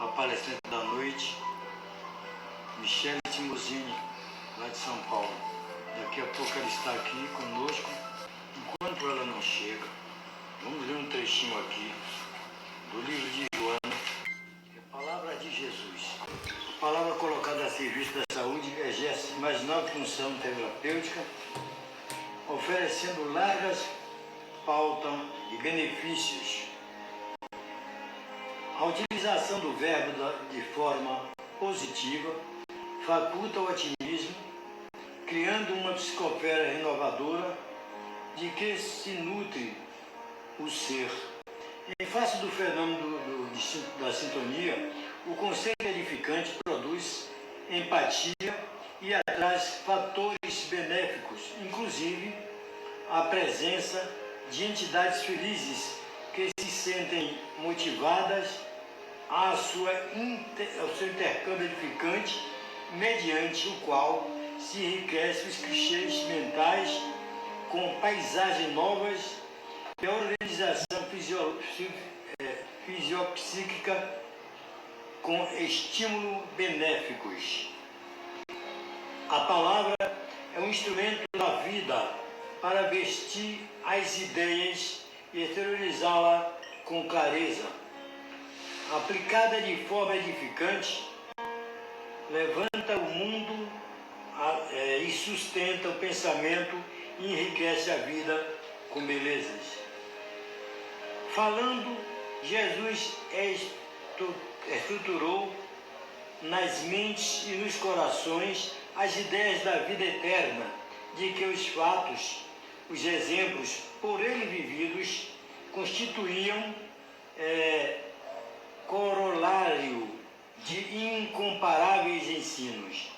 a palestrante da noite, Michele Timosini, lá de São Paulo. Daqui a pouco ela está aqui conosco. Enquanto ela não chega, vamos ler um trechinho aqui do livro de Joana, que é a palavra de Jesus. A palavra colocada a serviço da saúde exerce mais nova função terapêutica, oferecendo largas pautas e benefícios. A utilização do verbo de forma positiva faculta o otimismo, criando uma psicosfera renovadora de que se nutre o ser. Em face do fenômeno da sintonia, o conceito edificante produz empatia e atraz fatores benéficos, inclusive a presença de entidades felizes que se sentem motivadas ao seu intercâmbio edificante, mediante o qual se enriquece os clichês mentais com paisagens novas e a organização fisiopsíquica com estímulos benéficos. A palavra é um instrumento da vida para vestir as ideias e exteriorizá-la com clareza. Aplicada de forma edificante, levanta o mundo e sustenta o pensamento e enriquece a vida com belezas. Falando, Jesus estruturou nas mentes e nos corações as ideias da vida eterna, de que os fatos, os exemplos por ele vividos, constituíam corolário de incomparáveis ensinos.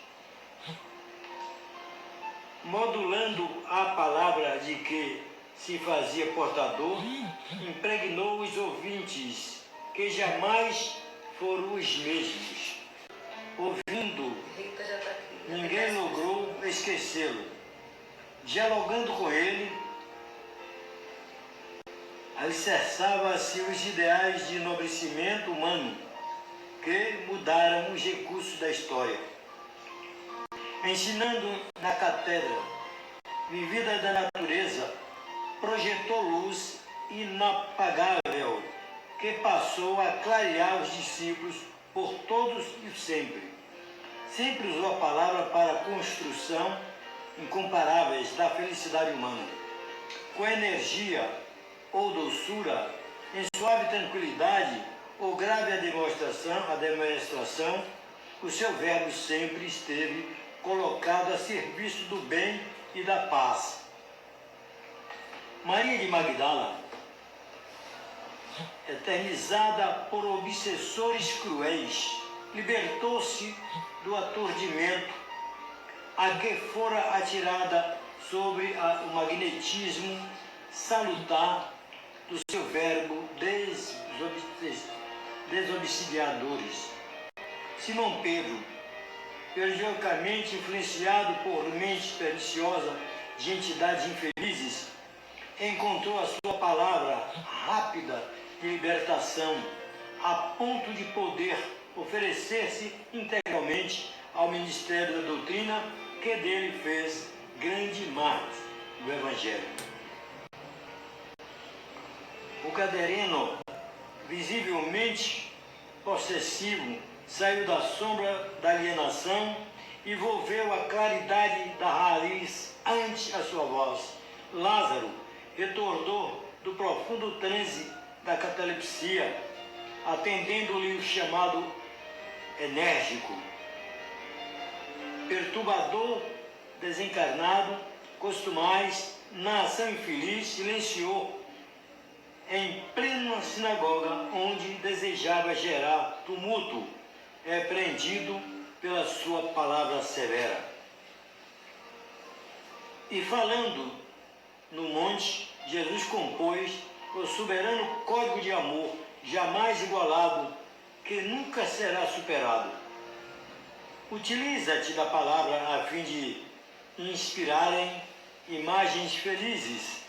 Modulando a palavra de que se fazia portador, impregnou os ouvintes, que jamais foram os mesmos. Ouvindo, ninguém logrou esquecê-lo. Dialogando com ele, alicerçava-se os ideais de enobrecimento humano que mudaram os recursos da história. Ensinando na cátedra vivida da natureza, projetou luz inapagável que passou a clarear os discípulos por todos e sempre. Sempre usou a palavra para a construção incomparáveis da felicidade humana. Com energia ou doçura, em suave tranquilidade ou grave demonstração, o seu verbo sempre esteve colocado a serviço do bem e da paz. Maria de Magdala, eternizada por obsessores cruéis, libertou-se do aturdimento a que fora atirada sobre o magnetismo salutar do seu verbo desobsidiadores. Simão Pedro, periodicamente influenciado por mente perniciosa de entidades infelizes, encontrou a sua palavra rápida de libertação, a ponto de poder oferecer-se integralmente ao ministério da doutrina que dele fez grande mártir do Evangelho. O Gadareno, visivelmente possessivo, saiu da sombra da alienação e volveu a claridade da raiz ante a sua voz. Lázaro retornou do profundo transe da catalepsia, atendendo-lhe o chamado enérgico. Perturbador, desencarnado, costumais, nação infeliz, silenciou em plena sinagoga, onde desejava gerar tumulto, repreendido pela sua palavra severa. E falando no monte, Jesus compôs o soberano código de amor, jamais igualado, que nunca será superado. Utiliza-te da palavra a fim de inspirarem imagens felizes,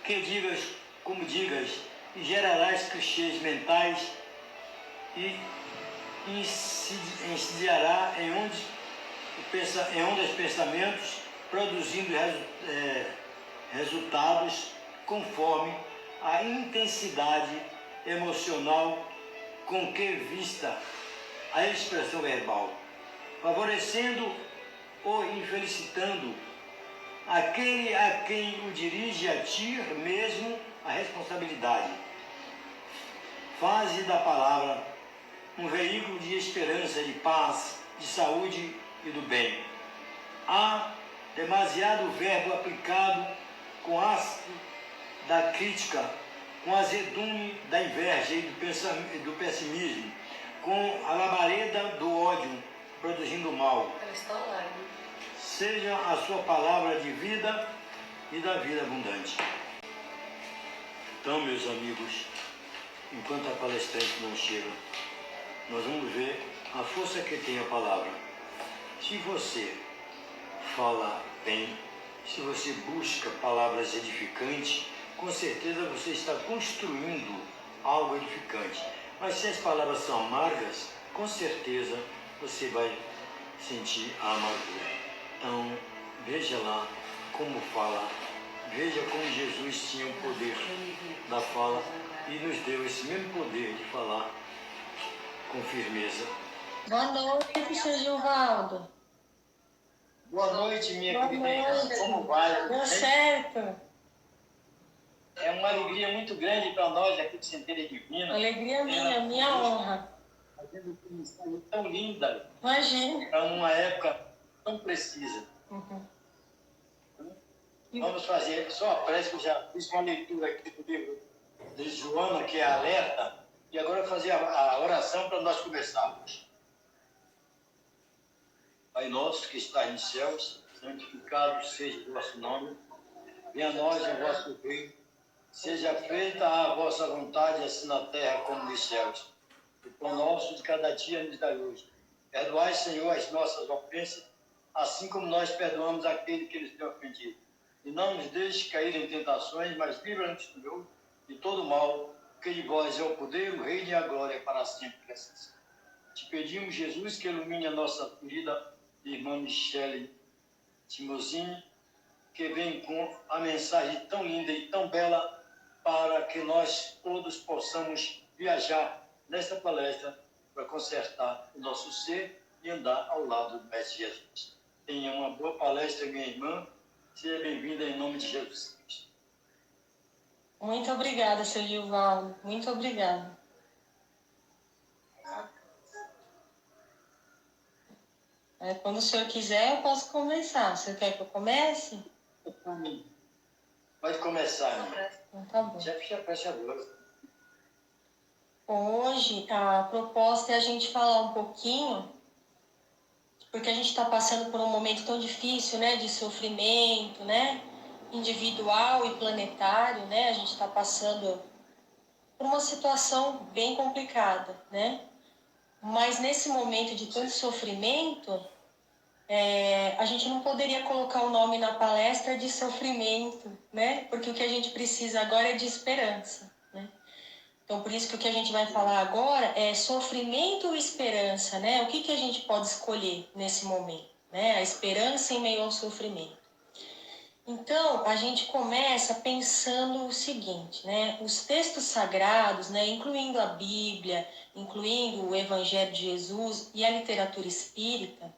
que digas como digas, e gerarás clichês mentais e incidirá em ondas de pensamentos, produzindo resultados conforme a intensidade emocional com que vista a expressão verbal, favorecendo ou infelicitando aquele a quem o dirige a ti mesmo a responsabilidade. Fase da palavra um veículo de esperança, de paz, de saúde e do bem. Há demasiado verbo aplicado com ácido da crítica, com azedume da inveja e do pessimismo, com a labareda do ódio, produzindo mal. Seja a sua palavra de vida e da vida abundante. Então, meus amigos, enquanto a palestrante não chega, nós vamos ver a força que tem a palavra. Se você fala bem, se você busca palavras edificantes, com certeza você está construindo algo edificante. Mas se as palavras são amargas, com certeza você vai sentir a amargura. Então, veja lá como fala, veja como Jesus tinha o poder da fala e nos deu esse mesmo poder de falar com firmeza. Boa noite, Sr. Gilvaldo. Boa noite, minha querida. Como vai? Deu certo. É uma alegria muito grande para nós aqui de Centelha Divina. Alegria minha honra. Fazendo uma mensagem tão linda. Imagina. Para uma época tão precisa. Uhum. Vamos fazer só a prece, que eu já fiz uma leitura aqui do livro de Joana, que é Alerta, e agora eu vou fazer a oração para nós começarmos. Pai nosso que está nos céus, santificado seja o vosso nome, venha a nós o vosso reino, seja feita a vossa vontade, assim na terra como nos céus. O pão nosso de cada dia nos dai hoje. Perdoai, Senhor, as nossas ofensas, assim como nós perdoamos aquele que nos tem ofendido. E não nos deixe cair em tentações, mas livra-nos de todo mal, porque de vós é o poder, o reino e a glória para sempre. Te pedimos, Jesus, que ilumine a nossa querida irmã Michele Timosini, que vem com a mensagem tão linda e tão bela para que nós todos possamos viajar nesta palestra para consertar o nosso ser e andar ao lado do Mestre Jesus. Tenha uma boa palestra, minha irmã. Seja bem-vinda em nome de Jesus Cristo. Muito obrigada, Sr. Gilvaldo. Muito obrigada. Quando o senhor quiser, eu posso começar. O senhor quer que eu comece? Pode começar, irmã. Então, tá bom. Já fecha a voz. Hoje, a proposta é a gente falar um pouquinho, porque a gente está passando por um momento tão difícil, né, de sofrimento, né, individual e planetário, né, a gente está passando por uma situação bem complicada, né, mas nesse momento de tanto sofrimento, a gente não poderia colocar o nome na palestra de sofrimento, né, porque o que a gente precisa agora é de esperança, né. Então, por isso que o que a gente vai falar agora é sofrimento ou esperança, né? O que a gente pode escolher nesse momento, né? A esperança em meio ao sofrimento. Então, a gente começa pensando o seguinte, né? Os textos sagrados, né? Incluindo a Bíblia, incluindo o Evangelho de Jesus e a literatura espírita,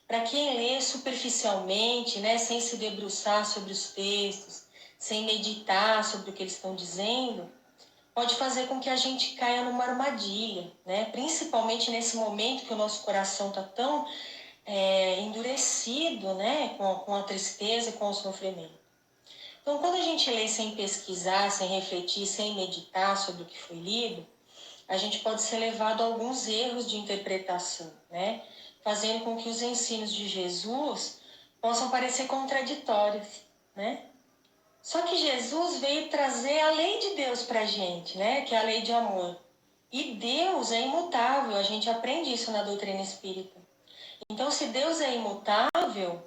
para quem lê superficialmente, né? Sem se debruçar sobre os textos, sem meditar sobre o que eles estão dizendo, pode fazer com que a gente caia numa armadilha, né? Principalmente nesse momento que o nosso coração está tão endurecido, né? Com a tristeza e com o sofrimento. Então, quando a gente lê sem pesquisar, sem refletir, sem meditar sobre o que foi lido, a gente pode ser levado a alguns erros de interpretação, né? Fazendo com que os ensinos de Jesus possam parecer contraditórios, né? Só que Jesus veio trazer a lei de Deus para a gente, né? Que é a lei de amor. E Deus é imutável, a gente aprende isso na doutrina espírita. Então, se Deus é imutável,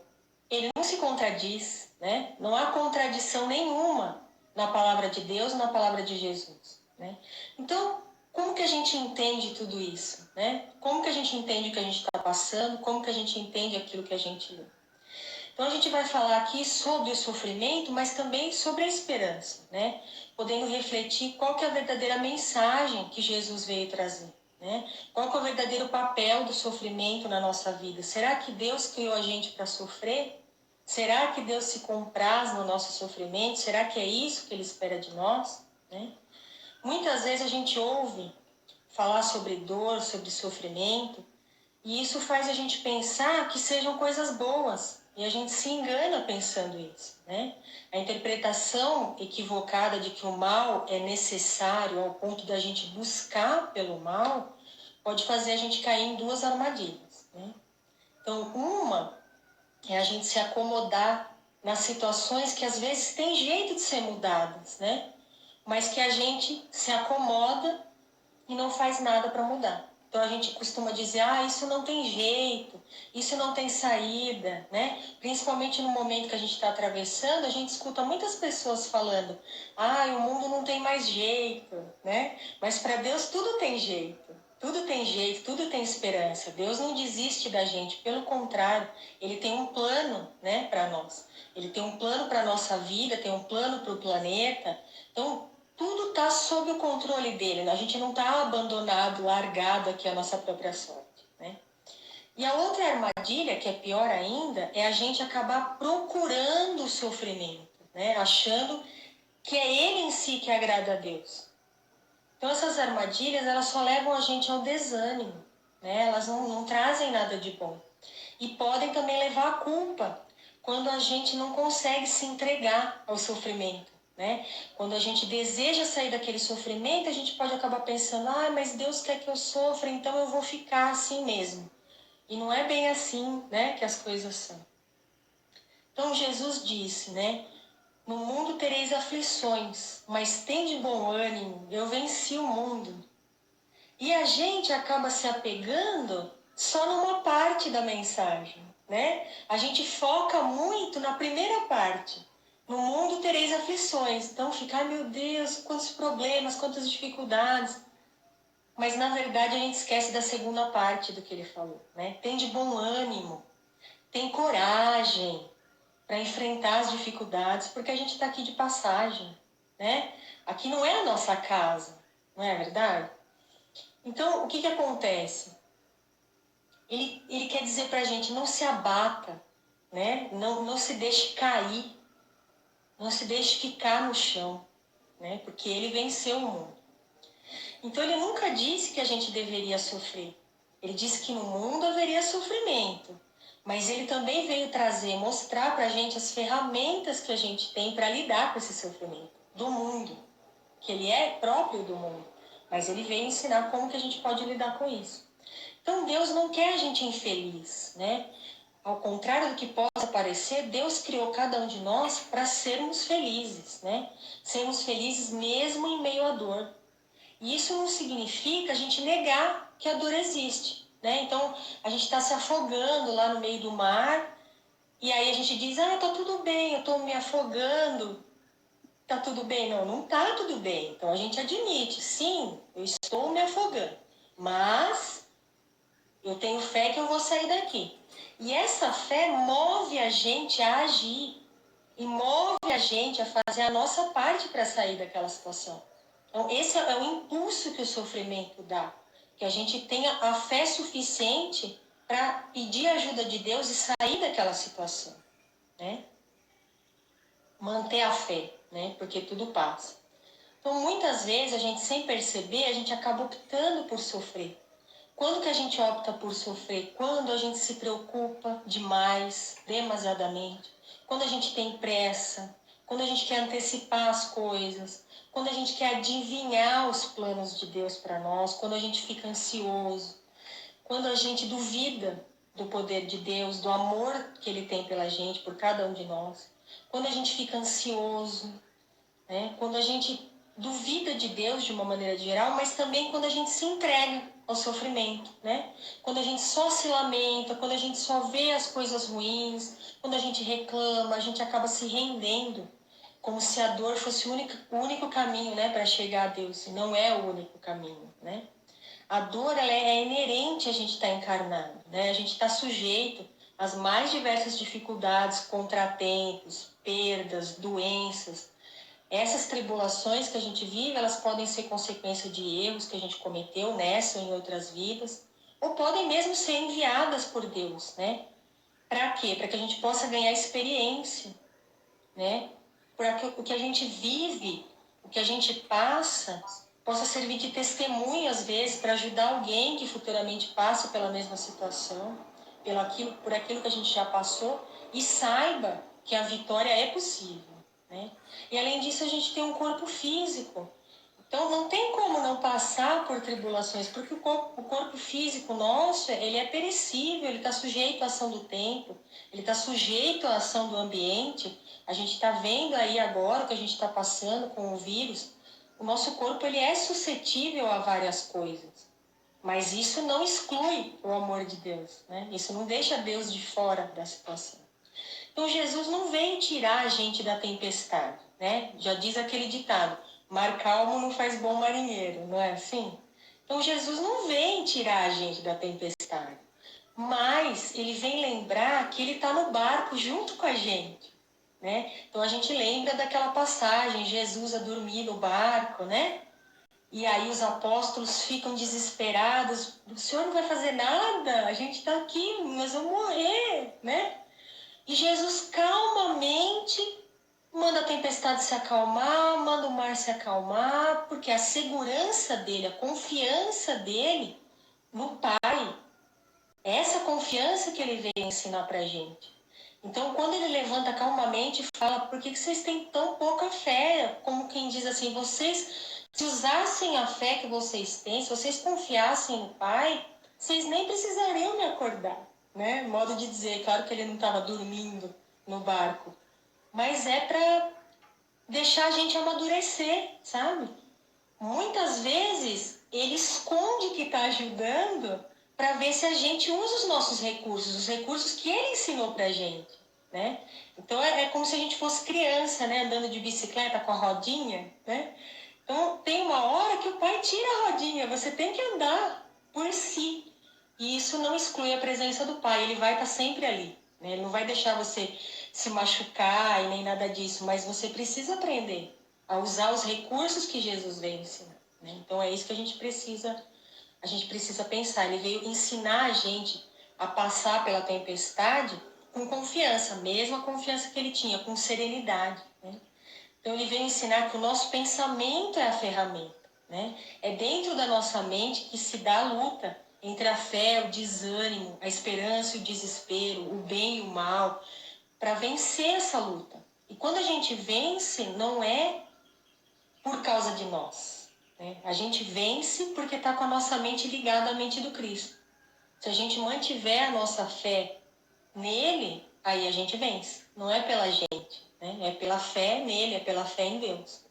ele não se contradiz, né? Não há contradição nenhuma na palavra de Deus, na palavra de Jesus, né? Então, como que a gente entende tudo isso, né? Como que a gente entende o que a gente está passando, como que a gente entende aquilo que a gente lê. Então a gente vai falar aqui sobre o sofrimento, mas também sobre a esperança, né? Podendo refletir qual que é a verdadeira mensagem que Jesus veio trazer, né? Qual que é o verdadeiro papel do sofrimento na nossa vida? Será que Deus criou a gente para sofrer? Será que Deus se compraz no nosso sofrimento? Será que é isso que Ele espera de nós, né? Muitas vezes a gente ouve falar sobre dor, sobre sofrimento, e isso faz a gente pensar que sejam coisas boas. E a gente se engana pensando isso, né? A interpretação equivocada de que o mal é necessário ao ponto da gente buscar pelo mal pode fazer a gente cair em duas armadilhas, né? Então, uma é a gente se acomodar nas situações que às vezes tem jeito de ser mudadas, né? Mas que a gente se acomoda e não faz nada para mudar. Então a gente costuma dizer, isso não tem jeito, isso não tem saída, né? Principalmente no momento que a gente está atravessando, a gente escuta muitas pessoas falando, o mundo não tem mais jeito, né? Mas para Deus tudo tem jeito, tudo tem jeito, tudo tem esperança. Deus não desiste da gente, pelo contrário, Ele tem um plano, né, para nós. Ele tem um plano para a nossa vida, tem um plano para o planeta. Então, tudo está sob o controle dele, né? A gente não está abandonado, largado aqui à nossa própria sorte, né? E a outra armadilha, que é pior ainda, é a gente acabar procurando o sofrimento, né? Achando que é ele em si que agrada a Deus. Então essas armadilhas, elas só levam a gente ao desânimo, né? Elas não trazem nada de bom. E podem também levar à culpa, quando a gente não consegue se entregar ao sofrimento, né? Quando a gente deseja sair daquele sofrimento, a gente pode acabar pensando, mas Deus quer que eu sofra, então eu vou ficar assim mesmo. E não é bem assim, né, que as coisas são. Então Jesus disse, né? No mundo tereis aflições, mas tende bom ânimo, eu venci o mundo. E a gente acaba se apegando só numa parte da mensagem, né? A gente foca muito na primeira parte. No mundo tereis aflições. Então fica, meu Deus, quantos problemas, quantas dificuldades. Mas na verdade a gente esquece da segunda parte do que ele falou, né? Tem de bom ânimo, tem coragem para enfrentar as dificuldades, porque a gente está aqui de passagem, né? Aqui não é a nossa casa, não é verdade? Então, o que acontece? Ele quer dizer para a gente, não se abata, né? Não se deixe cair, não se deixe ficar no chão, né? Porque ele venceu o mundo. Então, ele nunca disse que a gente deveria sofrer. Ele disse que no mundo haveria sofrimento, mas ele também veio mostrar para a gente as ferramentas que a gente tem para lidar com esse sofrimento do mundo, que ele é próprio do mundo, mas ele veio ensinar como que a gente pode lidar com isso. Então Deus não quer a gente infeliz, né? Ao contrário do que possa parecer, Deus criou cada um de nós para sermos felizes, né? Sermos felizes mesmo em meio à dor. E isso não significa a gente negar que a dor existe, né? Então a gente está se afogando lá no meio do mar e aí a gente diz, tá tudo bem, eu estou me afogando. Tá tudo bem? Não tá tudo bem. Então a gente admite, sim, eu estou me afogando, mas eu tenho fé que eu vou sair daqui. E essa fé move a gente a agir e move a gente a fazer a nossa parte para sair daquela situação. Então esse é o impulso que o sofrimento dá, que a gente tenha a fé suficiente para pedir a ajuda de Deus e sair daquela situação, né? Manter a fé, né? Porque tudo passa. Então, muitas vezes, a gente, sem perceber, a gente acaba optando por sofrer. Quando que a gente opta por sofrer? Quando a gente se preocupa demais, demasiadamente. Quando a gente tem pressa. Quando a gente quer antecipar as coisas. Quando a gente quer adivinhar os planos de Deus para nós. Quando a gente fica ansioso. Quando a gente duvida do poder de Deus, do amor que Ele tem pela gente, por cada um de nós. Quando a gente fica ansioso, né? Quando a gente duvida de Deus de uma maneira geral, mas também quando a gente se entrega ao sofrimento, né? Quando a gente só se lamenta, quando a gente só vê as coisas ruins, quando a gente reclama, a gente acaba se rendendo. como se a dor fosse o único caminho, né, para chegar a Deus, e não é o único caminho, né? A dor, ela é inerente a gente estar encarnado, né? A gente está sujeito às mais diversas dificuldades, contratempos, perdas, doenças. Essas tribulações que a gente vive, elas podem ser consequência de erros que a gente cometeu nessa ou em outras vidas, ou podem mesmo ser enviadas por Deus, né? Para quê? Para que a gente possa ganhar experiência, né? Para que o que a gente vive, o que a gente passa, possa servir de testemunho, às vezes, para ajudar alguém que futuramente passa pela mesma situação, por aquilo que a gente já passou, e saiba que a vitória é possível, né? E, além disso, a gente tem um corpo físico. Então, não tem como não passar por tribulações, porque o corpo físico nosso, ele é perecível, ele está sujeito à ação do tempo, ele está sujeito à ação do ambiente. A gente está vendo aí agora o que a gente está passando com o vírus. O nosso corpo, ele é suscetível a várias coisas, mas isso não exclui o amor de Deus, né? Isso não deixa Deus de fora da situação. Então, Jesus não veio tirar a gente da tempestade, né? Já diz aquele ditado, mar calmo não faz bom marinheiro, não é assim? Então, Jesus não vem tirar a gente da tempestade, mas ele vem lembrar que ele está no barco junto com a gente, né? Então, a gente lembra daquela passagem, Jesus a dormir no barco, né? E aí os apóstolos ficam desesperados, o Senhor não vai fazer nada, a gente está aqui, nós vamos morrer, né? E Jesus calmamente manda a tempestade se acalmar, manda o mar se acalmar, porque a segurança dele, a confiança dele no Pai, é essa confiança que ele veio ensinar pra gente. Então, quando ele levanta calmamente e fala, por que vocês têm tão pouca fé? Como quem diz assim, vocês, se usassem a fé que vocês têm, se vocês confiassem no Pai, vocês nem precisariam me acordar, né? Modo de dizer, claro que ele não estava dormindo no barco, mas é para deixar a gente amadurecer, sabe? Muitas vezes ele esconde que está ajudando para ver se a gente usa os recursos que ele ensinou para a gente, né? Então é como se a gente fosse criança, né? Andando de bicicleta com a rodinha, né? Então tem uma hora que o pai tira a rodinha, você tem que andar por si. E isso não exclui a presença do pai, ele vai estar sempre ali, né? Ele não vai deixar você se machucar e nem nada disso, mas você precisa aprender a usar os recursos que Jesus veio ensinar, né? Então é isso que a gente precisa pensar. Ele veio ensinar a gente a passar pela tempestade com confiança, mesmo a confiança que ele tinha, com serenidade, né? Então ele veio ensinar que o nosso pensamento é a ferramenta, né? É dentro da nossa mente que se dá a luta entre a fé, o desânimo, a esperança e o desespero, o bem e o mal, para vencer essa luta. E quando a gente vence, não é por causa de nós, né? A gente vence porque está com a nossa mente ligada à mente do Cristo. Se a gente mantiver a nossa fé nele, aí a gente vence. Não é pela gente, né? É pela fé nele, é pela fé em Deus.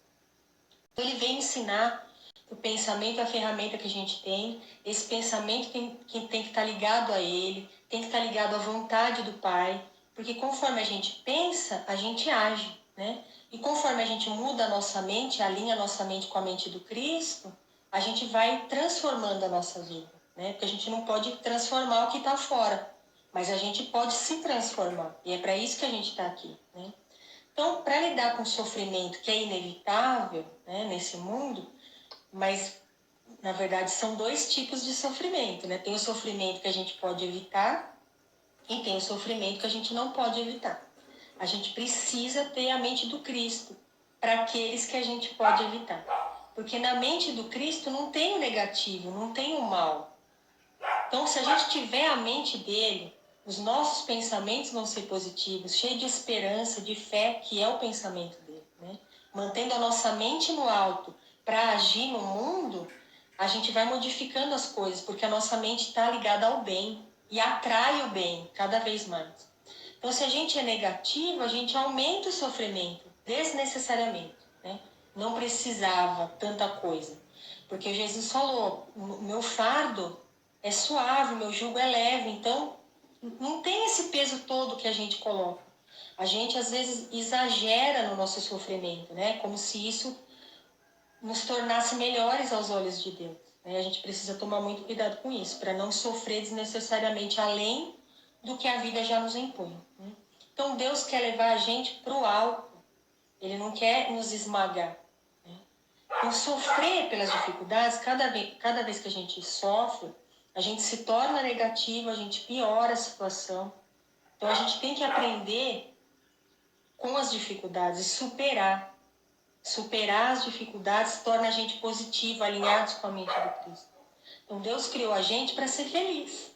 Então ele vem ensinar que o pensamento é a ferramenta que a gente tem. Esse pensamento tem que estar ligado a ele, tem que estar ligado à vontade do Pai, porque conforme a gente pensa, a gente age, né? E conforme a gente muda a nossa mente, alinha a nossa mente com a mente do Cristo, a gente vai transformando a nossa vida, né? Porque a gente não pode transformar o que está fora, mas a gente pode se transformar. E é para isso que a gente está aqui, né? Então, para lidar com o sofrimento que é inevitável, né, nesse mundo, mas na verdade são dois tipos de sofrimento, né? Tem o sofrimento que a gente pode evitar e tem o sofrimento que a gente não pode evitar. A gente precisa ter a mente do Cristo para aqueles que a gente pode evitar. Porque na mente do Cristo não tem o negativo, não tem o mal. Então, se a gente tiver a mente dele, os nossos pensamentos vão ser positivos, cheios de esperança, de fé, que é o pensamento dele, né? Mantendo a nossa mente no alto para agir no mundo, a gente vai modificando as coisas, porque a nossa mente está ligada ao bem e atrai o bem cada vez mais. Então, se a gente é negativo, a gente aumenta o sofrimento desnecessariamente, né? Não precisava tanta coisa. Porque Jesus falou, o meu fardo é suave, meu jugo é leve. Então, não tem esse peso todo que a gente coloca. A gente às vezes exagera no nosso sofrimento, né? Como se isso nos tornasse melhores aos olhos de Deus. A gente precisa tomar muito cuidado com isso, para não sofrer desnecessariamente além do que a vida já nos impõe. Então Deus quer levar a gente para o alto, Ele não quer nos esmagar. Então sofrer pelas dificuldades, cada vez que a gente sofre, a gente se torna negativo, a gente piora a situação. Então a gente tem que aprender com as dificuldades e superar. Superar as dificuldades torna a gente positivo, alinhados com a mente do Cristo. Então Deus criou a gente para ser feliz,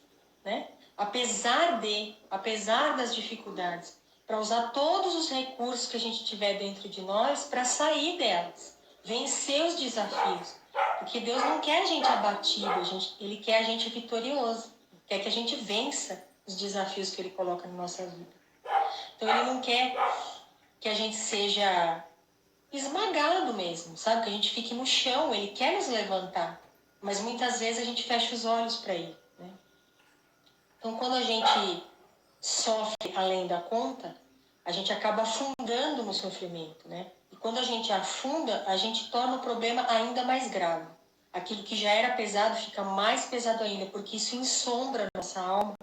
né? Apesar das dificuldades, para usar todos os recursos que a gente tiver dentro de nós para sair delas, vencer os desafios. Porque Deus não quer a gente abatido, Ele quer a gente vitorioso, quer que a gente vença os desafios que Ele coloca na nossa vida. Então Ele não quer que a gente seja esmagado mesmo, sabe? Que a gente fique no chão, Ele quer nos levantar. Mas muitas vezes a gente fecha os olhos para Ele, né? Então, quando a gente sofre além da conta, a gente acaba afundando no sofrimento, né? E quando a gente afunda, a gente torna o problema ainda mais grave. Aquilo que já era pesado fica mais pesado ainda, porque isso ensombra a nossa alma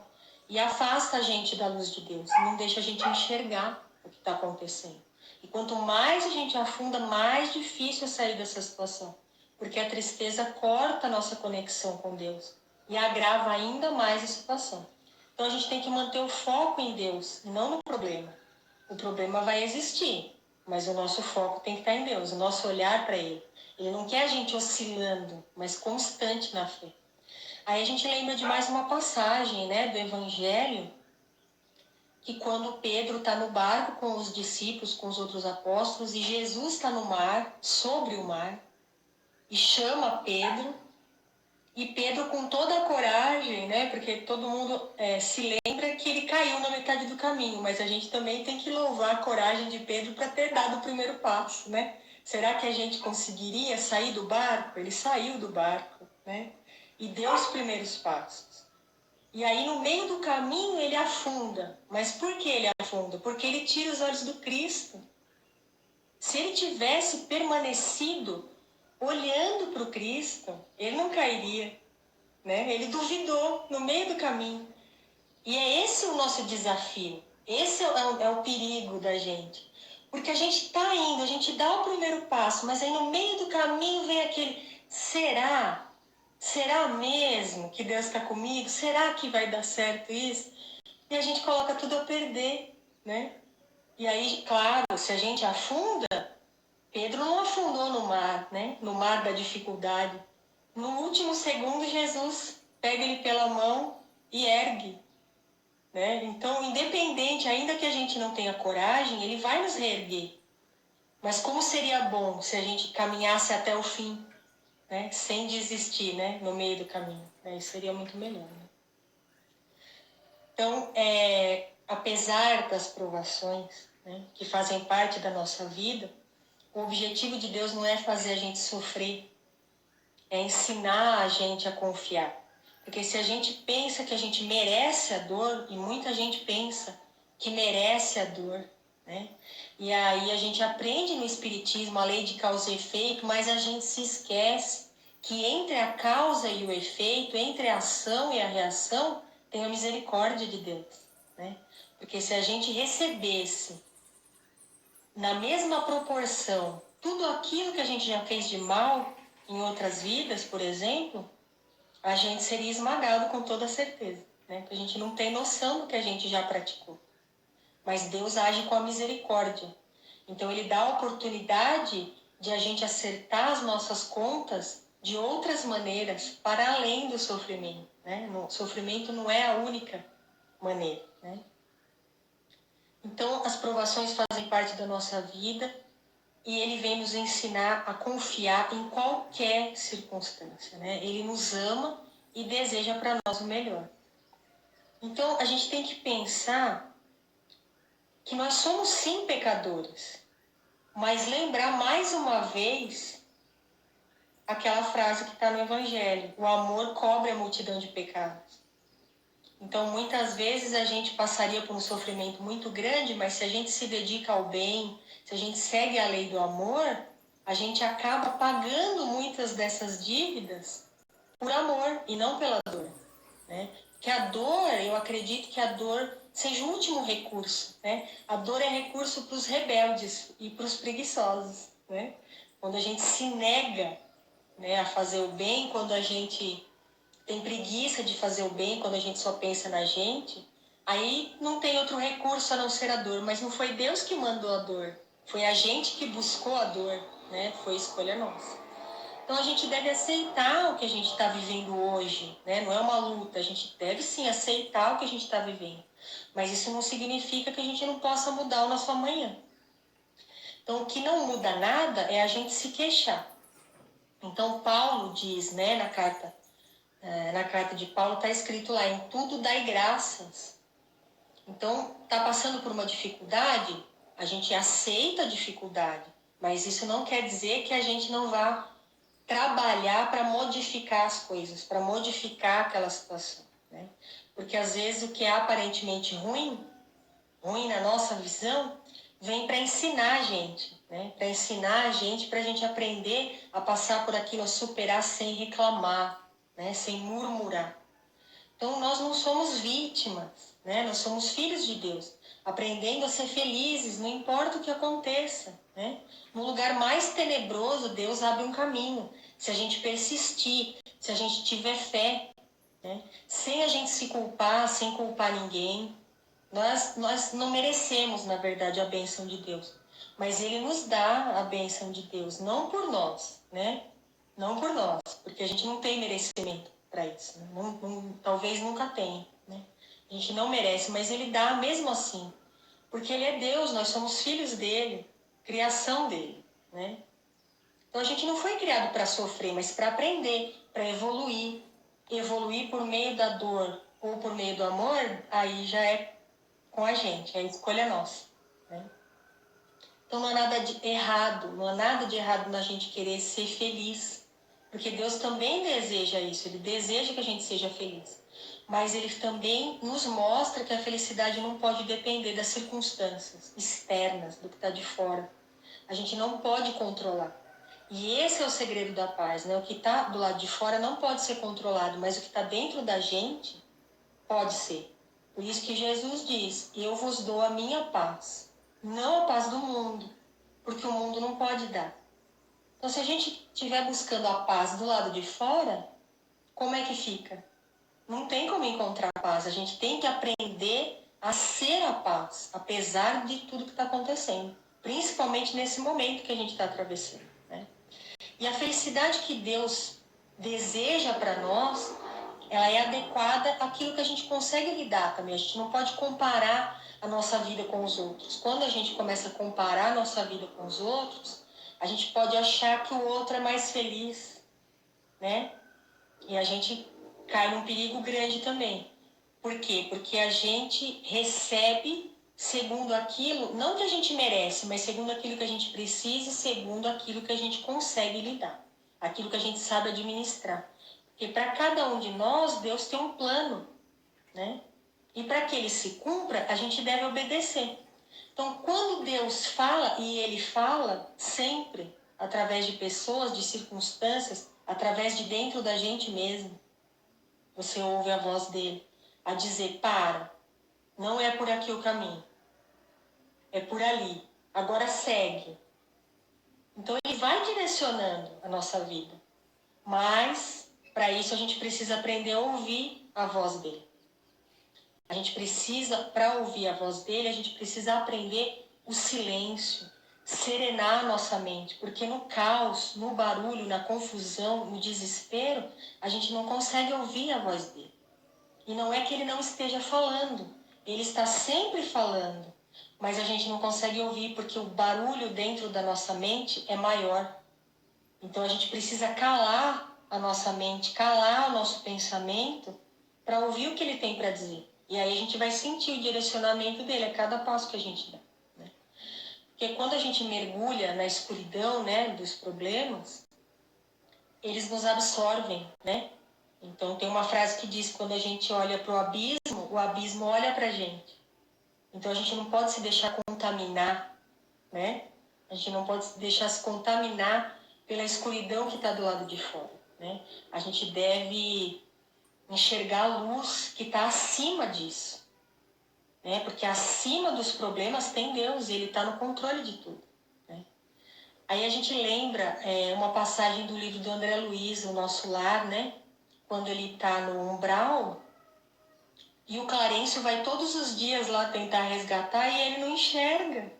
e afasta a gente da luz de Deus, não deixa a gente enxergar o que está acontecendo. E quanto mais a gente afunda, mais difícil é sair dessa situação, porque a tristeza corta a nossa conexão com Deus e agrava ainda mais a situação. Então a gente tem que manter o foco em Deus, não no problema. O problema vai existir, mas o nosso foco tem que estar em Deus, o nosso olhar para Ele. Ele não quer a gente oscilando, mas constante na fé. Aí a gente lembra de mais uma passagem, né, do Evangelho, que quando Pedro está no barco com os discípulos, com os outros apóstolos, e Jesus está no mar, sobre o mar, e chama Pedro, e Pedro com toda a coragem, né, porque todo mundo se lembra que ele caiu na metade do caminho, mas a gente também tem que louvar a coragem de Pedro para ter dado o primeiro passo, né? Será que a gente conseguiria sair do barco? Ele saiu do barco, né? E deu os primeiros passos. E aí, no meio do caminho, ele afunda. Mas por que ele afunda? Porque ele tira os olhos do Cristo. Se ele tivesse permanecido olhando para o Cristo, ele não cairia, né? Ele duvidou no meio do caminho. E é esse o nosso desafio. Esse é o perigo da gente. Porque a gente está indo, a gente dá o primeiro passo, mas aí no meio do caminho vem aquele: será? Será mesmo que Deus está comigo? Será que vai dar certo isso? E a gente coloca tudo a perder, né? E aí, claro, se a gente afunda, Pedro não afundou no mar, né? No mar da dificuldade. No último segundo, Jesus pega ele pela mão e ergue, né? Então, independente, ainda que a gente não tenha coragem, ele vai nos reerguer. Mas como seria bom se a gente caminhasse até o fim, né? Sem desistir, né? No meio do caminho. Isso seria muito melhor, né? Então, apesar das provações, né, que fazem parte da nossa vida, o objetivo de Deus não é fazer a gente sofrer, é ensinar a gente a confiar. Porque se a gente pensa que a gente merece a dor, e muita gente pensa que merece a dor, né? E aí a gente aprende no Espiritismo a lei de causa e efeito, mas a gente se esquece que entre a causa e o efeito, entre a ação e a reação, tem a misericórdia de Deus, né? Porque se a gente recebesse na mesma proporção tudo aquilo que a gente já fez de mal em outras vidas, por exemplo, a gente seria esmagado com toda certeza, né? Porque a gente não tem noção do que a gente já praticou. Mas Deus age com a misericórdia. Então Ele dá a oportunidade de a gente acertar as nossas contas de outras maneiras, para além do sofrimento, né? O sofrimento não é a única maneira, né? Então, as provações fazem parte da nossa vida e Ele vem nos ensinar a confiar em qualquer circunstância, né? Ele nos ama e deseja para nós o melhor. Então, a gente tem que pensar que nós somos sim pecadores, mas lembrar mais uma vez aquela frase que está no Evangelho: o amor cobre a multidão de pecados. Então, muitas vezes a gente passaria por um sofrimento muito grande, mas se a gente se dedica ao bem, se a gente segue a lei do amor, a gente acaba pagando muitas dessas dívidas por amor e não pela dor, né? Que a dor, eu acredito que a dor seja o último recurso, né? A dor é recurso para os rebeldes e para os preguiçosos, né? Quando a gente se nega, né, a fazer o bem, quando a gente tem preguiça de fazer o bem, quando a gente só pensa na gente, aí não tem outro recurso a não ser a dor. Mas não foi Deus que mandou a dor, foi a gente que buscou a dor, né? Foi escolha nossa. Então a gente deve aceitar o que a gente está vivendo hoje, né? Não é uma luta, a gente deve sim aceitar o que a gente está vivendo. Mas isso não significa que a gente não possa mudar o nosso amanhã. Então o que não muda nada é a gente se queixar. Então Paulo diz, né, na carta de Paulo está escrito lá, em tudo dai graças. Então, está passando por uma dificuldade, a gente aceita a dificuldade, mas isso não quer dizer que a gente não vá trabalhar para modificar as coisas, para modificar aquela situação, né? Porque às vezes o que é aparentemente ruim na nossa visão, vem para ensinar a gente, né? Para ensinar a gente, para a gente aprender a passar por aquilo, a superar sem reclamar, né? Sem murmurar. Então, nós não somos vítimas, né? Nós somos filhos de Deus, aprendendo a ser felizes, não importa o que aconteça, né? No lugar mais tenebroso, Deus abre um caminho. Se a gente persistir, se a gente tiver fé, né? Sem a gente se culpar, sem culpar ninguém. Nós não merecemos, na verdade, a bênção de Deus. Mas Ele nos dá a bênção de Deus, não por nós, né? Não por nós, porque a gente não tem merecimento para isso. Né? Talvez nunca tenha, né? A gente não merece, mas Ele dá mesmo assim. Porque Ele é Deus, nós somos filhos dEle, criação dEle, né? Então a gente não foi criado para sofrer, mas para aprender, para evoluir. Evoluir por meio da dor ou por meio do amor, aí já é com a gente, é a escolha nossa, né? Então não há nada de errado, não há nada de errado na gente querer ser feliz, porque Deus também deseja isso, Ele deseja que a gente seja feliz, mas Ele também nos mostra que a felicidade não pode depender das circunstâncias externas, do que está de fora. A gente não pode controlar. E esse é o segredo da paz, né? O que está do lado de fora não pode ser controlado, mas o que está dentro da gente pode ser. Por isso que Jesus diz, eu vos dou a minha paz, não a paz do mundo, porque o mundo não pode dar. Então, se a gente estiver buscando a paz do lado de fora, como é que fica? Não tem como encontrar paz. A gente tem que aprender a ser a paz, apesar de tudo que está acontecendo, principalmente nesse momento que a gente está atravessando, né? E a felicidade que Deus deseja para nós, ela é adequada àquilo que a gente consegue lidar também. A gente não pode comparar a nossa vida com os outros. Quando a gente começa a comparar a nossa vida com os outros, a gente pode achar que o outro é mais feliz, né? E a gente cai num perigo grande também. Por quê? Porque a gente recebe segundo aquilo, não que a gente merece, mas segundo aquilo que a gente precisa e segundo aquilo que a gente consegue lidar, aquilo que a gente sabe administrar. Porque para cada um de nós, Deus tem um plano, né? E para que ele se cumpra, a gente deve obedecer. Então, quando Deus fala, e Ele fala sempre, através de pessoas, de circunstâncias, através de dentro da gente mesmo, você ouve a voz dele a dizer, para, não é por aqui o caminho, é por ali, agora segue. Então ele vai direcionando a nossa vida, mas para isso a gente precisa aprender a ouvir a voz dele. A gente precisa, para ouvir a voz dele, a gente precisa aprender o silêncio, serenar a nossa mente, porque no caos, no barulho, na confusão, no desespero, a gente não consegue ouvir a voz dele. E não é que ele não esteja falando, ele está sempre falando, mas a gente não consegue ouvir porque o barulho dentro da nossa mente é maior. Então a gente precisa calar a nossa mente, calar o nosso pensamento para ouvir o que ele tem para dizer. E aí a gente vai sentir o direcionamento dele a cada passo que a gente dá, né? Porque quando a gente mergulha na escuridão, né, dos problemas, eles nos absorvem, né? Então tem uma frase que diz que quando a gente olha para o abismo olha para a gente. Então a gente não pode se deixar contaminar, né? A gente não pode se deixar se contaminar pela escuridão que está do lado de fora, né? A gente deve enxergar a luz que está acima disso, né? Porque acima dos problemas tem Deus, e Ele está no controle de tudo, né? Aí a gente lembra uma passagem do livro do André Luiz, O Nosso Lar, né? Quando ele está no umbral e o Clarencio vai todos os dias lá tentar resgatar e ele não enxerga.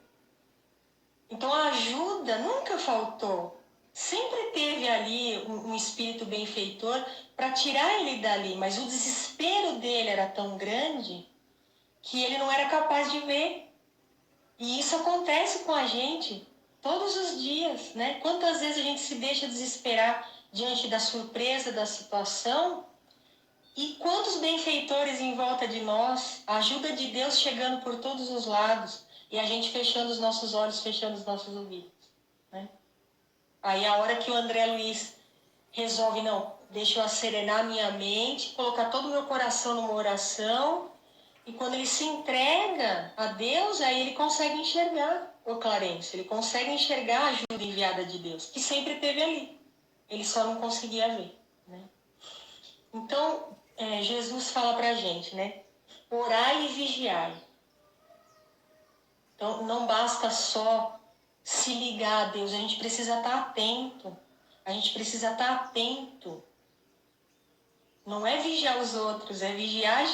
Então a ajuda nunca faltou. Sempre teve ali um espírito benfeitor para tirar ele dali, mas o desespero dele era tão grande que ele não era capaz de ver. E isso acontece com a gente todos os dias, né? Quantas vezes a gente se deixa desesperar diante da surpresa da situação e quantos benfeitores em volta de nós, a ajuda de Deus chegando por todos os lados e a gente fechando os nossos olhos, fechando os nossos ouvidos, né? Aí a hora que o André Luiz resolve, não, deixa eu acerenar minha mente, colocar todo o meu coração numa oração, e quando ele se entrega a Deus, aí ele consegue enxergar o Clarencio, ele consegue enxergar a ajuda enviada de Deus, que sempre esteve ali. Ele só não conseguia ver, né? Então, Jesus fala pra gente, né? Orai e vigiai. Então, não basta só se ligar a Deus, a gente precisa estar atento. A gente precisa estar atento. Não é vigiar os outros, é vigiar a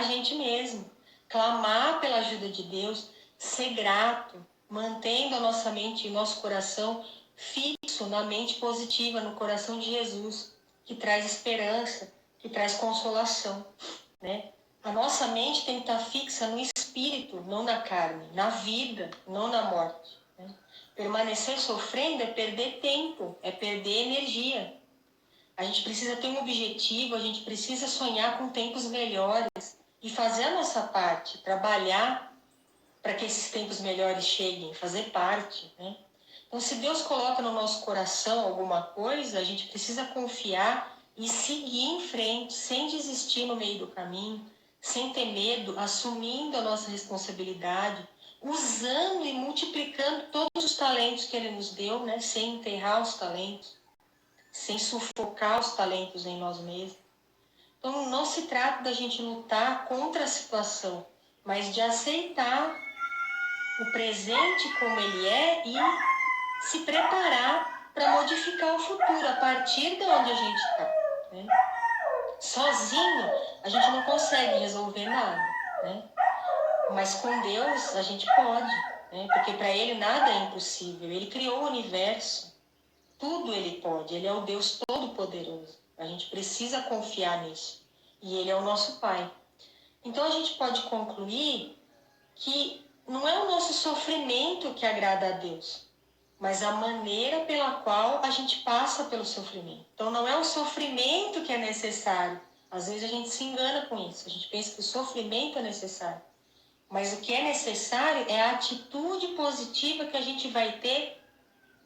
gente mesmo. Clamar pela ajuda de Deus, ser grato, mantendo a nossa mente e nosso coração fixo na mente positiva, no coração de Jesus, que traz esperança, que traz consolação, né? A nossa mente tem que estar fixa no espírito, não na carne, na vida, não na morte, né? Permanecer sofrendo é perder tempo, é perder energia. A gente precisa ter um objetivo, a gente precisa sonhar com tempos melhores e fazer a nossa parte, trabalhar para que esses tempos melhores cheguem, fazer parte, né? Então, se Deus coloca no nosso coração alguma coisa, a gente precisa confiar e seguir em frente, sem desistir no meio do caminho, sem ter medo, assumindo a nossa responsabilidade, usando e multiplicando todos os talentos que Ele nos deu, né? Sem enterrar os talentos, sem sufocar os talentos em nós mesmos. Então, não se trata da gente lutar contra a situação, mas de aceitar o presente como ele é e se preparar para modificar o futuro a partir de onde a gente está, né? Sozinho, a gente não consegue resolver nada, né? Mas com Deus, a gente pode, né? Porque para Ele nada é impossível. Ele criou o universo. Tudo Ele pode, Ele é o Deus Todo-Poderoso. A gente precisa confiar nisso. E Ele é o nosso Pai. Então a gente pode concluir que não é o nosso sofrimento que agrada a Deus, mas a maneira pela qual a gente passa pelo sofrimento. Então não é o sofrimento que é necessário. Às vezes a gente se engana com isso. A gente pensa que o sofrimento é necessário. Mas o que é necessário é a atitude positiva que a gente vai ter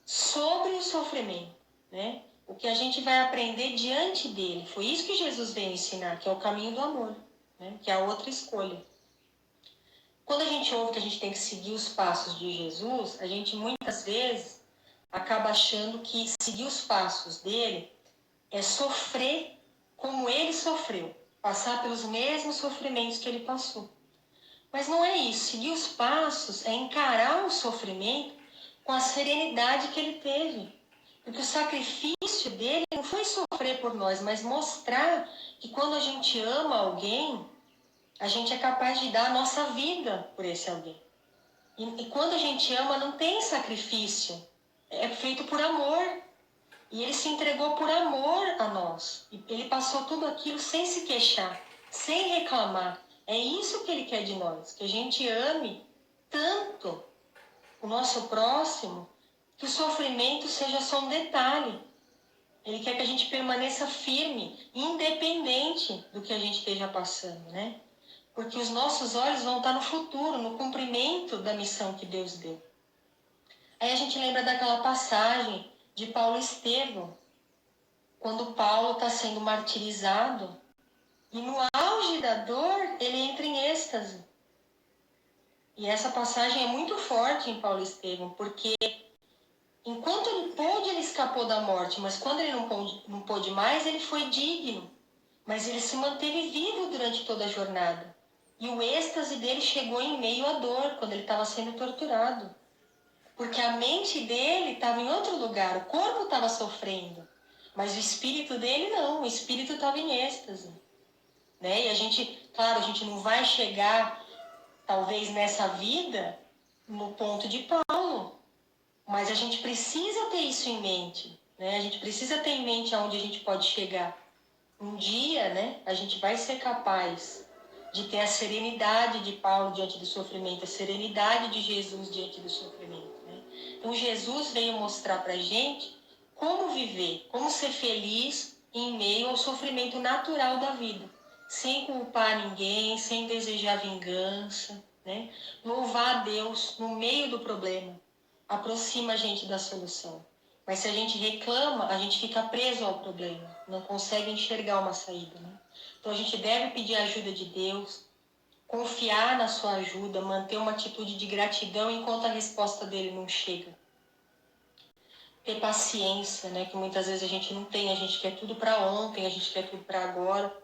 sobre o sofrimento, né? O que a gente vai aprender diante dele. Foi isso que Jesus veio ensinar, que é o caminho do amor, né? Que é a outra escolha. Quando a gente ouve que a gente tem que seguir os passos de Jesus, a gente muitas vezes acaba achando que seguir os passos dele é sofrer como ele sofreu, passar pelos mesmos sofrimentos que ele passou. Mas não é isso. Seguir os passos é encarar o sofrimento com a serenidade que ele teve. Porque o sacrifício dele não foi sofrer por nós, mas mostrar que quando a gente ama alguém, a gente é capaz de dar a nossa vida por esse alguém. E quando a gente ama, não tem sacrifício. É feito por amor. E ele se entregou por amor a nós. E ele passou tudo aquilo sem se queixar, sem reclamar. É isso que ele quer de nós, que a gente ame tanto o nosso próximo, que o sofrimento seja só um detalhe. Ele quer que a gente permaneça firme, independente do que a gente esteja passando, né? Porque os nossos olhos vão estar no futuro, no cumprimento da missão que Deus deu. Aí a gente lembra daquela passagem de Paulo e Estevão, quando Paulo está sendo martirizado e no auge da dor ele entra em êxtase. E essa passagem é muito forte em Paulo Estevão, porque enquanto ele escapou da morte, mas quando ele não pôde mais, ele foi digno. Mas ele se manteve vivo durante toda a jornada. E o êxtase dele chegou em meio à dor, quando ele estava sendo torturado. Porque a mente dele estava em outro lugar, o corpo estava sofrendo. Mas o espírito dele não, o espírito estava em êxtase. Né? E a gente, claro, a gente não vai chegar, talvez nessa vida, no ponto de Paulo. Mas a gente precisa ter isso em mente. Né? A gente precisa ter em mente aonde a gente pode chegar. Um dia, né, a gente vai ser capaz de ter a serenidade de Paulo diante do sofrimento, a serenidade de Jesus diante do sofrimento. Né? Então, Jesus veio mostrar para a gente como viver, como ser feliz em meio ao sofrimento natural da vida, sem culpar ninguém, sem desejar vingança, né? Louvar a Deus no meio do problema, aproxima a gente da solução. Mas se a gente reclama, a gente fica preso ao problema, não consegue enxergar uma saída. Né? Então a gente deve pedir a ajuda de Deus, confiar na sua ajuda, manter uma atitude de gratidão enquanto a resposta dele não chega. Ter paciência, né? Que muitas vezes a gente não tem, a gente quer tudo para ontem, a gente quer tudo para agora.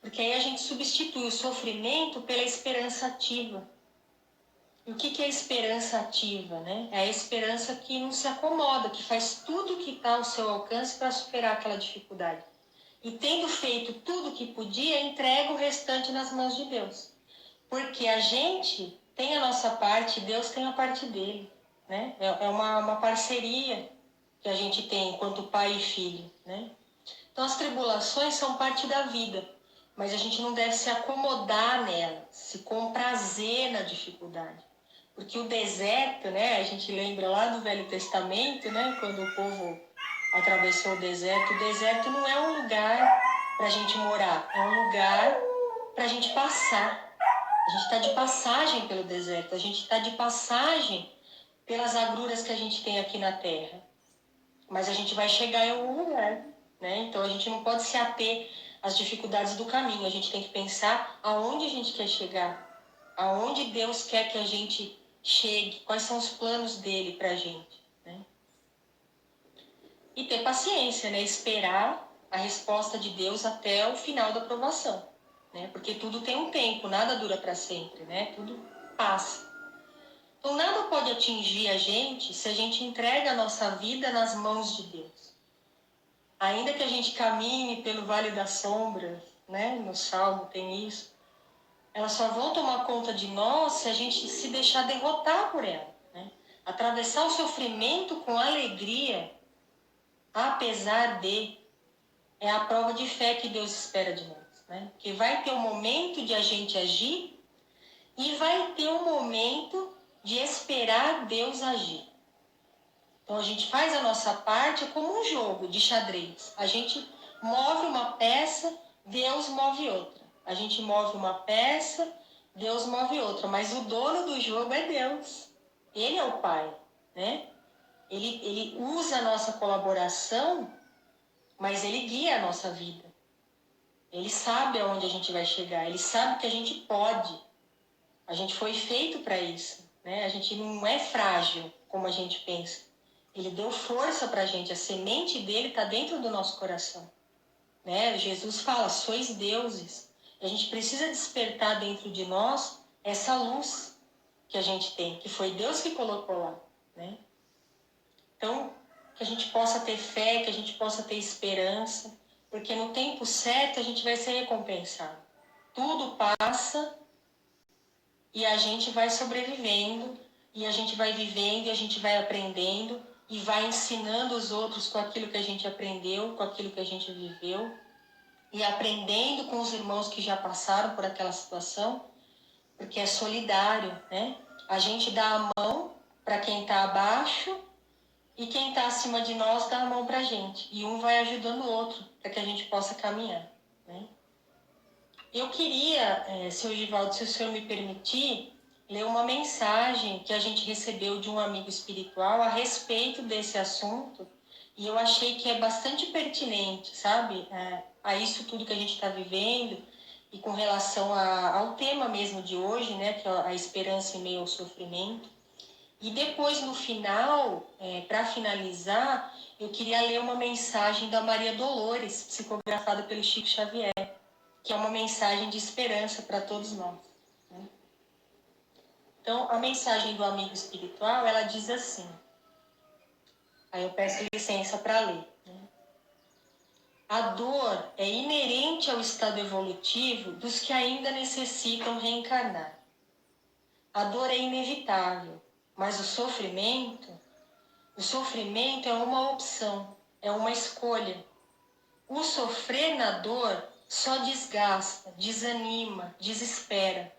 Porque aí a gente substitui o sofrimento pela esperança ativa. E o que é esperança ativa, né? É a esperança que não se acomoda, que faz tudo o que está ao seu alcance para superar aquela dificuldade. E tendo feito tudo o que podia, entrega o restante nas mãos de Deus. Porque a gente tem a nossa parte, Deus tem a parte dele. Né? É uma parceria que a gente tem enquanto pai e filho. Né? Então as tribulações são parte da vida, mas a gente não deve se acomodar nela, se comprazer na dificuldade. Porque o deserto, né, a gente lembra lá do Velho Testamento, né, quando o povo atravessou o deserto não é um lugar para a gente morar, é um lugar para a gente passar. A gente está de passagem pelo deserto, a gente está de passagem pelas agruras que a gente tem aqui na terra. Mas a gente vai chegar em algum lugar, né? Então a gente não pode se ater às dificuldades do caminho, a gente tem que pensar aonde a gente quer chegar, aonde Deus quer que a gente chegue, quais são os planos dele para a gente, né? E ter paciência, né? Esperar a resposta de Deus até o final da provação, né? Porque tudo tem um tempo, nada dura para sempre, né? Tudo passa. Então nada pode atingir a gente se a gente entrega a nossa vida nas mãos de Deus. Ainda que a gente caminhe pelo vale da sombra, né? No Salmo tem isso. Elas só vão tomar conta de nós se a gente se deixar derrotar por ela. Né? Atravessar o sofrimento com alegria, apesar de, é a prova de fé que Deus espera de nós. Né? Que vai ter um momento de a gente agir e vai ter um momento de esperar Deus agir. Então a gente faz a nossa parte como um jogo de xadrez. A gente move uma peça, Deus move outra. A gente move uma peça, Deus move outra. Mas o dono do jogo é Deus. Ele é o Pai, né? Ele usa a nossa colaboração, mas ele guia a nossa vida. Ele sabe aonde a gente vai chegar. Ele sabe que a gente pode. A gente foi feito para isso, né? A gente não é frágil como a gente pensa. Ele deu força para a gente, a semente dele está dentro do nosso coração. Né? Jesus fala, sois deuses. A gente precisa despertar dentro de nós essa luz que a gente tem, que foi Deus que colocou lá. Né? Então, que a gente possa ter fé, que a gente possa ter esperança, porque no tempo certo a gente vai ser recompensado. Tudo passa e a gente vai sobrevivendo, e a gente vai vivendo, e a gente vai aprendendo, e vai ensinando os outros com aquilo que a gente aprendeu, com aquilo que a gente viveu, e aprendendo com os irmãos que já passaram por aquela situação, porque é solidário, né? A gente dá a mão para quem está abaixo e quem está acima de nós dá a mão para a gente. E um vai ajudando o outro para que a gente possa caminhar, né? Eu queria, seu Givaldo, se o senhor me permitir, ler uma mensagem que a gente recebeu de um amigo espiritual a respeito desse assunto, E eu achei que é bastante pertinente, sabe, a isso tudo que a gente está vivendo e com relação ao tema mesmo de hoje, né, que é a esperança em meio ao sofrimento. E depois, no final, para finalizar, eu queria ler uma mensagem da Maria Dolores, psicografada pelo Chico Xavier, que é uma mensagem de esperança para todos nós. Né? Então, a mensagem do amigo espiritual, ela diz assim, aí eu peço licença para ler. Né? A dor é inerente ao estado evolutivo dos que ainda necessitam reencarnar. A dor é inevitável, mas o sofrimento é uma opção, é uma escolha. O sofrer na dor só desgasta, desanima, desespera.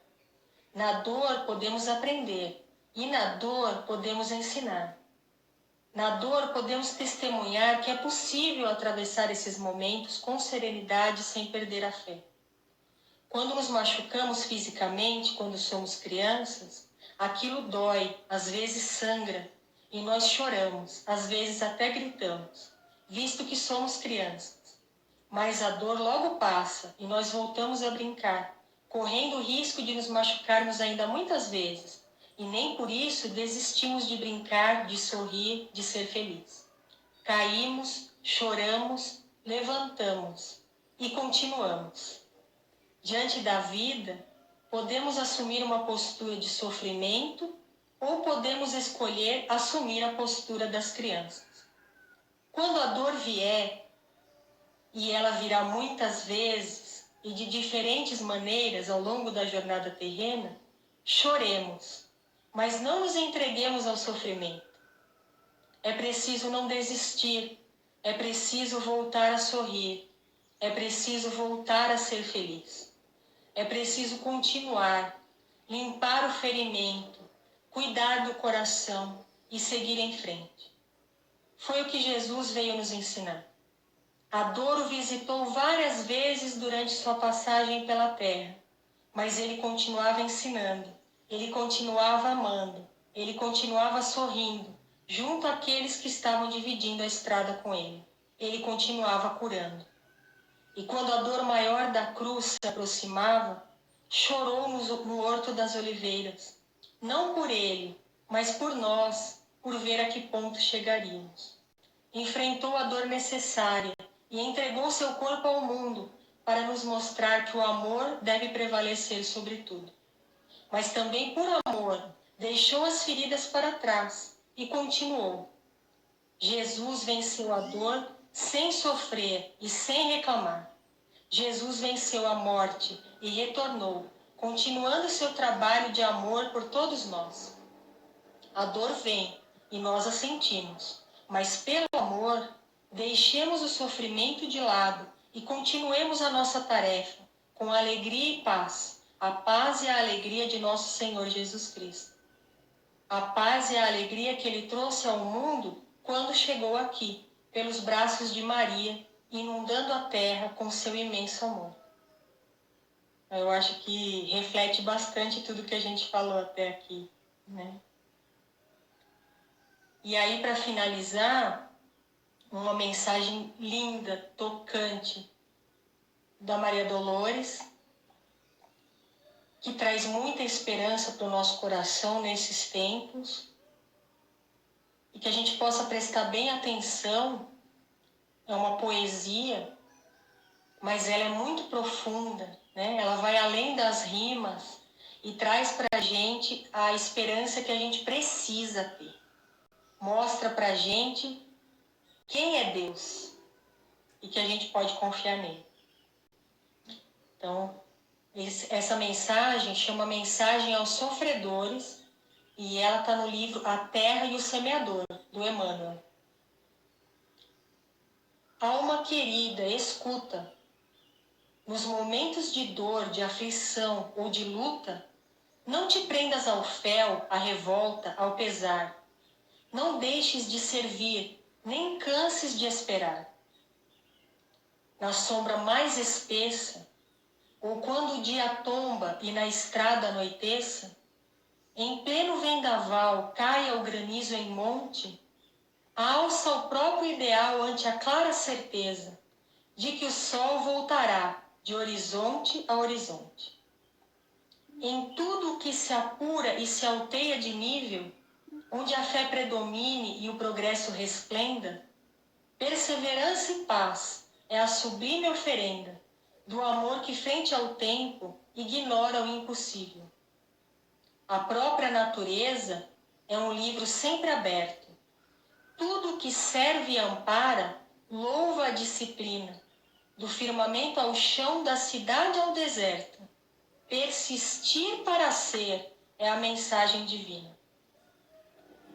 Na dor podemos aprender e na dor podemos ensinar. Na dor podemos testemunhar que é possível atravessar esses momentos com serenidade sem perder a fé. Quando nos machucamos fisicamente, quando somos crianças, aquilo dói, às vezes sangra, e nós choramos, às vezes até gritamos, visto que somos crianças. Mas a dor logo passa e nós voltamos a brincar, correndo o risco de nos machucarmos ainda muitas vezes, e nem por isso desistimos de brincar, de sorrir, de ser feliz. Caímos, choramos, levantamos e continuamos. Diante da vida, podemos assumir uma postura de sofrimento ou podemos escolher assumir a postura das crianças. Quando a dor vier, e ela virá muitas vezes e de diferentes maneiras ao longo da jornada terrena, choremos, mas não nos entreguemos ao sofrimento. É preciso não desistir, é preciso voltar a sorrir, é preciso voltar a ser feliz. É preciso continuar, limpar o ferimento, cuidar do coração e seguir em frente. Foi o que Jesus veio nos ensinar. A dor o visitou várias vezes durante sua passagem pela terra, mas ele continuava ensinando, ele continuava amando, ele continuava sorrindo, junto àqueles que estavam dividindo a estrada com ele. Ele continuava curando. E quando a dor maior da cruz se aproximava, chorou no Horto das Oliveiras, não por ele, mas por nós, por ver a que ponto chegaríamos. Enfrentou a dor necessária e entregou seu corpo ao mundo para nos mostrar que o amor deve prevalecer sobre tudo. Mas também por amor, deixou as feridas para trás e continuou. Jesus venceu a dor sem sofrer e sem reclamar. Jesus venceu a morte e retornou, continuando seu trabalho de amor por todos nós. A dor vem e nós a sentimos, mas pelo amor, deixemos o sofrimento de lado e continuemos a nossa tarefa com alegria e paz, a paz e a alegria de nosso Senhor Jesus Cristo. A paz e a alegria que ele trouxe ao mundo quando chegou aqui, pelos braços de Maria, inundando a terra com seu imenso amor. Eu acho que reflete bastante tudo que a gente falou até aqui, né? E aí, para finalizar, uma mensagem linda, tocante, da Maria Dolores, que traz muita esperança para o nosso coração nesses tempos, e que a gente possa prestar bem atenção. É uma poesia, mas ela é muito profunda, né? Ela vai além das rimas e traz para a gente a esperança que a gente precisa ter. Mostra para a gente quem é Deus e que a gente pode confiar nele. Então, essa mensagem chama Mensagem aos Sofredores e ela está no livro A Terra e o Semeador, do Emmanuel. Alma querida, escuta. Nos momentos de dor, de aflição ou de luta, não te prendas ao fel, à revolta, ao pesar. Não deixes de servir, nem canses de esperar. Na sombra mais espessa, ou quando o dia tomba e na estrada anoiteça, em pleno vendaval caia o granizo em monte, alça o próprio ideal ante a clara certeza de que o sol voltará de horizonte a horizonte. Em tudo o que se apura e se alteia de nível, onde a fé predomine e o progresso resplenda, perseverança e paz é a sublime oferenda do amor que frente ao tempo ignora o impossível. A própria natureza é um livro sempre aberto. Tudo que serve e ampara louva a disciplina, do firmamento ao chão, da cidade ao deserto. Persistir para ser é a mensagem divina.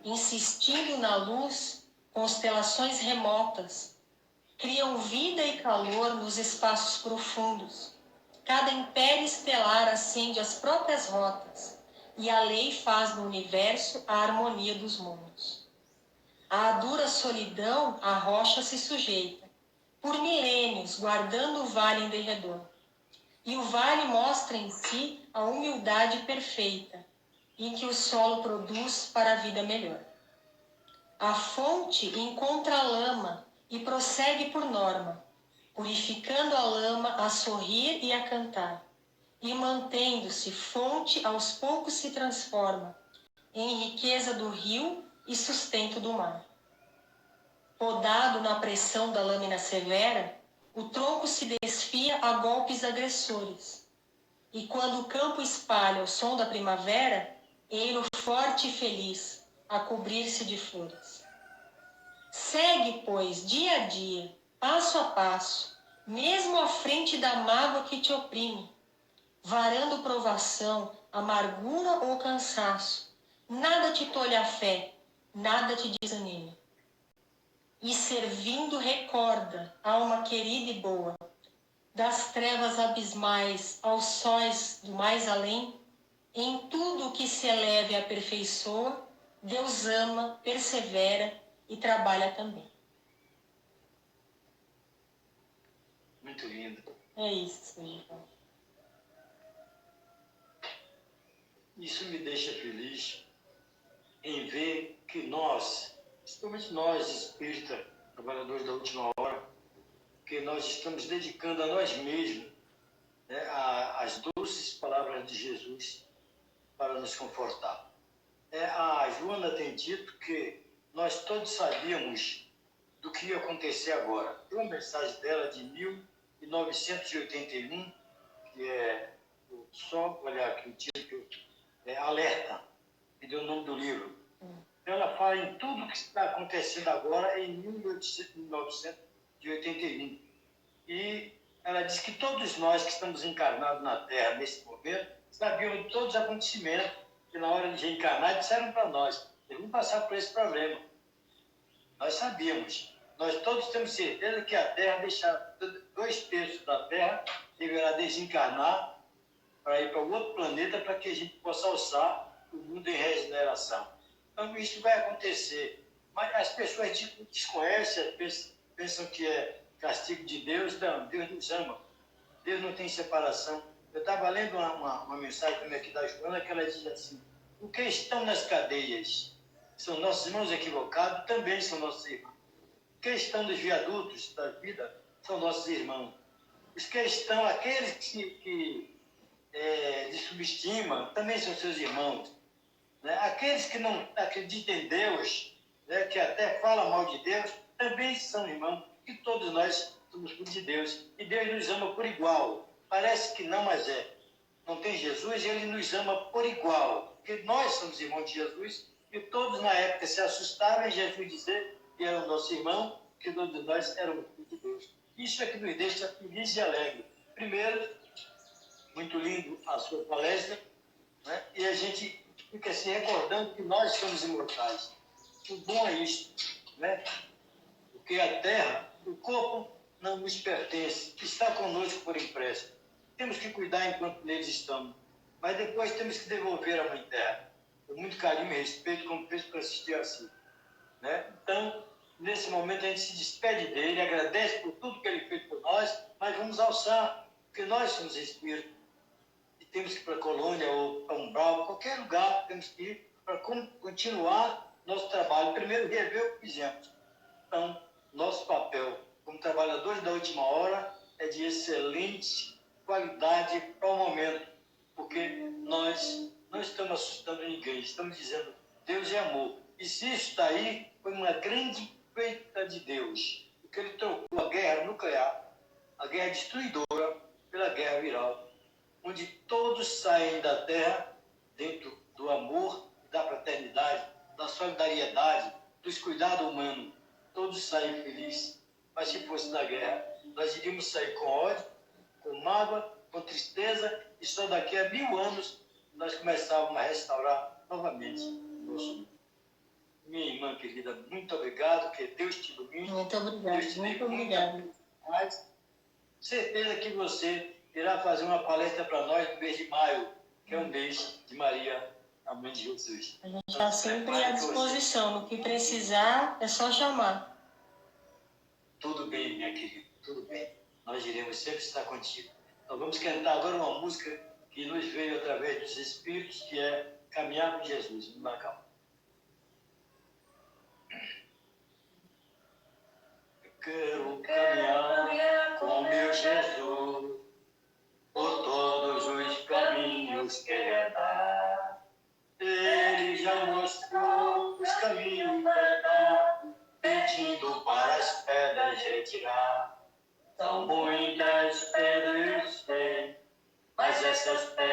Insistindo na luz, constelações remotas criam vida e calor nos espaços profundos. Cada império estelar acende as próprias rotas e a lei faz no universo a harmonia dos mundos. À dura solidão, a rocha se sujeita, por milênios guardando o vale em derredor. E o vale mostra em si a humildade perfeita, em que o solo produz para a vida melhor. A fonte encontra a lama e prossegue por norma, purificando a lama a sorrir e a cantar, e mantendo-se fonte aos poucos se transforma em riqueza do rio e sustento do mar. Podado na pressão da lâmina severa, o tronco se desfia a golpes agressores, e quando o campo espalha o som da primavera, eiro forte e feliz a cobrir-se de flores. Segue, pois, dia a dia, passo a passo, mesmo à frente da mágoa que te oprime, varando provação, amargura ou cansaço. Nada te tolhe a fé, nada te desanime. E servindo recorda, alma querida e boa, das trevas abismais aos sóis do mais além, em tudo o que se eleve e aperfeiçoa, Deus ama, persevera e trabalha também. Muito lindo. É isso, Senhor. Isso me deixa feliz em ver que nós, principalmente nós, espíritas, trabalhadores da última hora, que nós estamos dedicando a nós mesmos, né, as doces palavras de Jesus para nos confortar. A Joana tem dito que nós todos sabíamos do que ia acontecer agora. Tem uma mensagem dela de 1981, que é só, olha aqui o título, Alerta, que deu o nome do livro. Ela fala em tudo que está acontecendo agora em 1981. E ela diz que todos nós que estamos encarnados na Terra nesse momento sabíamos de todos os acontecimentos que na hora de reencarnar disseram para nós, eles vão passar por esse problema. Nós sabíamos. Nós todos temos certeza que a Terra deixará 2/3 da Terra, deverá desencarnar para ir para outro planeta para que a gente possa alçar o mundo em regeneração. Então isso vai acontecer. Mas as pessoas desconhecem, pensam que é castigo de Deus. Não, Deus nos ama. Deus não tem separação. Eu estava lendo uma mensagem também aqui da Joana, que ela diz assim, os que estão nas cadeias são nossos irmãos equivocados, também são nossos irmãos. Os que estão nos viadutos da vida são nossos irmãos. Os que estão, aqueles que lhe subestimam, também são seus irmãos. Né? Aqueles que não acreditam em Deus, né, que até falam mal de Deus, também são irmãos, que todos nós somos filhos de Deus. E Deus nos ama por igual. Parece que não, mas é. Não tem Jesus e Ele nos ama por igual. Porque nós somos irmãos de Jesus e todos na época se assustaram em Jesus dizer que era o nosso irmão, que todos nós éramos filhos de Deus. Isso é que nos deixa felizes e alegres. Primeiro, muito lindo a sua palestra, né? E a gente fica se recordando que nós somos imortais. O bom é isso, né? Porque a terra, o corpo não nos pertence, está conosco por empréstimo. Temos que cuidar enquanto neles estamos, mas depois temos que devolver à Mãe Terra, com muito carinho e respeito, como fez para assistir assim, né? Então, nesse momento a gente se despede dele, agradece por tudo que ele fez por nós, mas vamos alçar, porque nós somos espíritos. Temos que ir para a colônia ou para Umbral, qualquer lugar temos que ir para continuar nosso trabalho, primeiro rever o que fizemos. Então, nosso papel como trabalhadores da última hora é de excelente qualidade para o momento, porque nós não estamos assustando ninguém, estamos dizendo Deus é amor. E se isso está aí, foi uma grande feita de Deus, porque Ele trocou a guerra nuclear, a guerra destruidora, pela guerra viral, onde todos saem da terra dentro do amor, da fraternidade, da solidariedade, dos cuidados humanos. Todos saem felizes. Mas se fosse da guerra, nós iríamos sair com ódio, com mágoa, com tristeza, e só daqui a 1000 anos nós começávamos a restaurar novamente o nosso mundo. Minha irmã querida, muito obrigado, que Deus te ilumine. Muito obrigada, muito obrigada. Mas certeza que você irá fazer uma palestra para nós no mês de maio, que é o mês de Maria, a mãe de Jesus. A gente está sempre à disposição. No que precisar, é só chamar. Tudo bem, minha querida, tudo bem. Nós iremos sempre estar contigo. Então vamos cantar agora uma música que nos veio através dos Espíritos, que é Caminhar com Jesus. Vamos lá, calma. Eu quero caminhar com meu Jesus por todos os caminhos que Ele andar. Ele já mostrou os caminhos para andar, pedindo para as pedras retirar. São muitas pedras tem, mas essas pedras